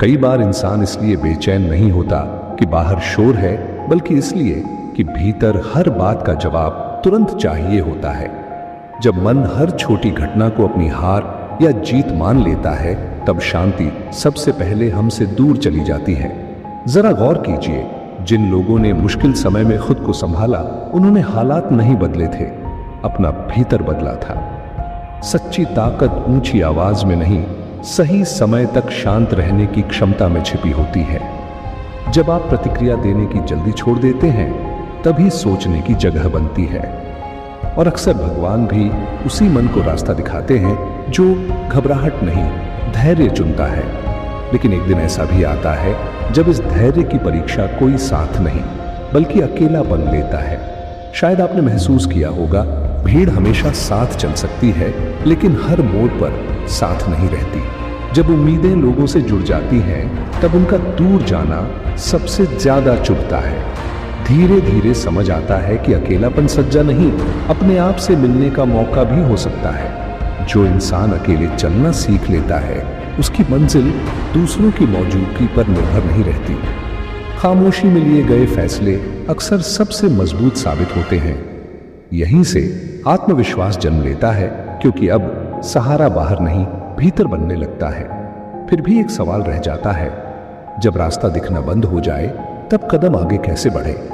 कई बार इंसान इसलिए बेचैन नहीं होता कि बाहर शोर है, बल्कि इसलिए कि भीतर हर बात का जवाब तुरंत चाहिए होता है। जब मन हर छोटी घटना को अपनी हार या जीत मान लेता है, तब शांति सबसे पहले हमसे दूर चली जाती है। जरा गौर कीजिए, जिन लोगों ने मुश्किल समय में खुद को संभाला, उन्होंने हालात नहीं बदले थे, अपना भीतर बदला था। सच्ची ताकत ऊंची आवाज में नहीं, सही समय तक शांत रहने की क्षमता में छिपी होती है। जब आप प्रतिक्रिया देने की जल्दी छोड़ देते हैं, तभी सोचने की जगह बनती है। और अक्सर भगवान भी उसी मन को रास्ता दिखाते हैं जो घबराहट नहीं, धैर्य चुनता है। लेकिन एक दिन ऐसा भी आता है जब इस धैर्य की परीक्षा कोई साथ नहीं, बल्कि अकेलापन लेता है। शायद आपने महसूस किया होगा, भीड़ हमेशा साथ चल सकती है, लेकिन हर मोड़ पर साथ नहीं रहती। जब उम्मीदें लोगों से जुड़ जाती हैं, तब उनका दूर जाना सबसे ज्यादा चुभता है। धीरे धीरे समझ आता है कि अकेलापन सज्जा नहीं, अपने आप से मिलने का मौका भी हो सकता है। जो इंसान अकेले चलना सीख लेता है, उसकी मंजिल दूसरों की मौजूदगी पर निर्भर नहीं रहती। खामोशी में लिए गए फैसले अक्सर सबसे मजबूत साबित होते हैं। यहीं से आत्मविश्वास जन्म लेता है, क्योंकि अब सहारा बाहर नहीं, भीतर बनने लगता है। फिर भी एक सवाल रह जाता है, जब रास्ता दिखना बंद हो जाए, तब कदम आगे कैसे बढ़े?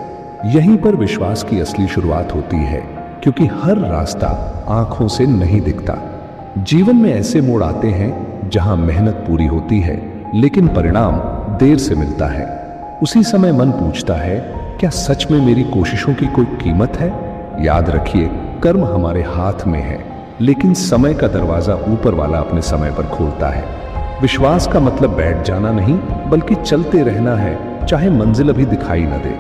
यहीं पर विश्वास की असली शुरुआत होती है, क्योंकि हर रास्ता आंखों से नहीं दिखता। जीवन में ऐसे मोड़ आते हैं जहां मेहनत पूरी होती है, लेकिन परिणाम देर से मिलता है। उसी समय मन पूछता है, क्या सच में मेरी कोशिशों की कोई कीमत है? याद रखिए, कर्म हमारे हाथ में है, लेकिन समय का दरवाजा ऊपर वाला अपने समय पर खोलता है। विश्वास का मतलब बैठ जाना नहीं, बल्कि चलते रहना है, चाहे मंजिल अभी दिखाई न दे।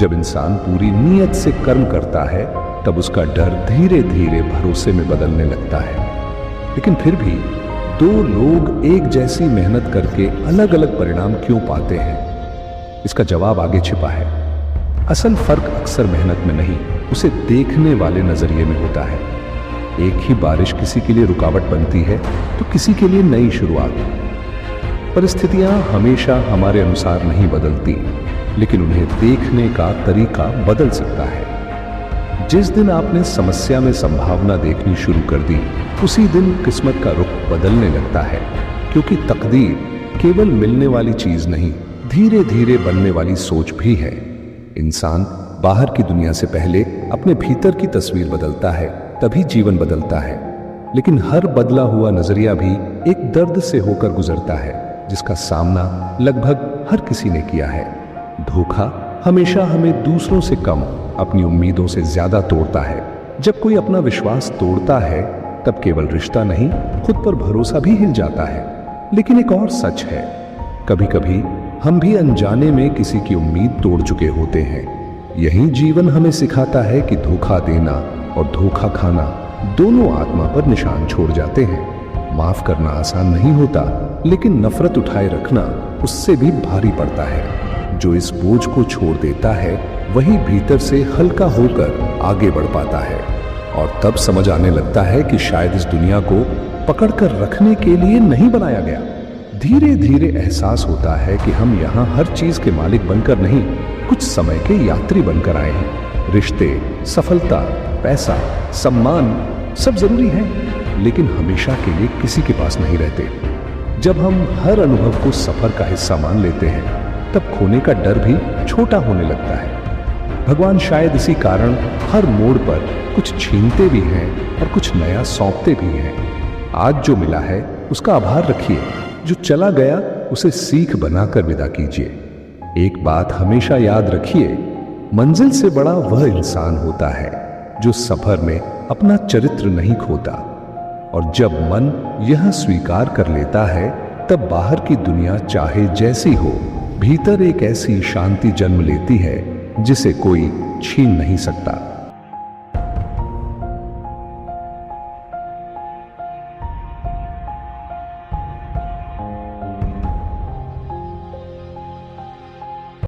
जब इंसान पूरी नीयत से कर्म करता है, तब उसका डर धीरे धीरे भरोसे में बदलने लगता है। लेकिन फिर भी दो लोग एक जैसी मेहनत करके अलग अलग परिणाम क्यों पाते हैं? इसका जवाब आगे छिपा है। असल फर्क अक्सर मेहनत में नहीं, उसे देखने वाले नजरिए में होता है। एक ही बारिश किसी के लिए रुकावट बनती है, तो किसी के लिए नई शुरुआत। परिस्थितियां हमेशा हमारे अनुसार नहीं बदलती, लेकिन उन्हें देखने का तरीका बदल सकता है। जिस दिन आपने समस्या में संभावना देखनी शुरू कर दी, उसी दिन किस्मत का रुख बदलने लगता है। क्योंकि तकदीर केवल मिलने वाली चीज नहीं, धीरे धीरे बनने वाली सोच भी है। इंसान बाहर की दुनिया से पहले अपने भीतर की तस्वीर बदलता है, तभी जीवन बदलता है। लेकिन हर बदला हुआ नजरिया भी एक दर्द से होकर गुजरता है, जिसका सामना लगभग हर किसी ने किया है। धोखा हमेशा हमें दूसरों से कम, अपनी उम्मीदों से ज्यादा तोड़ता है। जब कोई अपना विश्वास तोड़ता है, तब केवल रिश्ता नहीं, खुद पर भरोसा भी हिल जाता है। लेकिन एक और सच है, कभी कभी हम भी अनजाने में किसी की उम्मीद तोड़ चुके होते हैं। यही जीवन हमें सिखाता है कि धोखा देना और धोखा खाना दोनों आत्मा पर निशान छोड़ जाते हैं। माफ करना आसान नहीं होता, लेकिन नफरत उठाए रखना उससे भी भारी पड़ता है। जो इस बोझ को छोड़ देता है, वही भीतर से हल्का होकर आगे बढ़ पाता है। और तब समझ आने लगता है कि शायद इस दुनिया को पकड़कर रखने के लिए नहीं बनाया गया। धीरे धीरे एहसास होता है कि हम यहाँ हर चीज के मालिक बनकर नहीं, कुछ समय के यात्री बनकर आए हैं। रिश्ते, सफलता, पैसा, सम्मान सब जरूरी है, लेकिन हमेशा के लिए किसी के पास नहीं रहते। जब हम हर अनुभव को सफर का हिस्सा मान लेते हैं, तब खोने का डर भी छोटा होने लगता है। भगवान शायद इसी कारण हर मोड़ पर कुछ छीनते भी हैं और कुछ नया सौंपते भी हैं। आज जो मिला है उसका आभार रखिए, जो चला गया उसे सीख बनाकर विदा कीजिए। एक बात हमेशा याद रखिए, मंजिल से बड़ा वह इंसान होता है जो सफर में अपना चरित्र नहीं खोता। और जब मन यह स्वीकार कर लेता है, तब बाहर की दुनिया चाहे जैसी हो, भीतर एक ऐसी शांति जन्म लेती है जिसे कोई छीन नहीं सकता।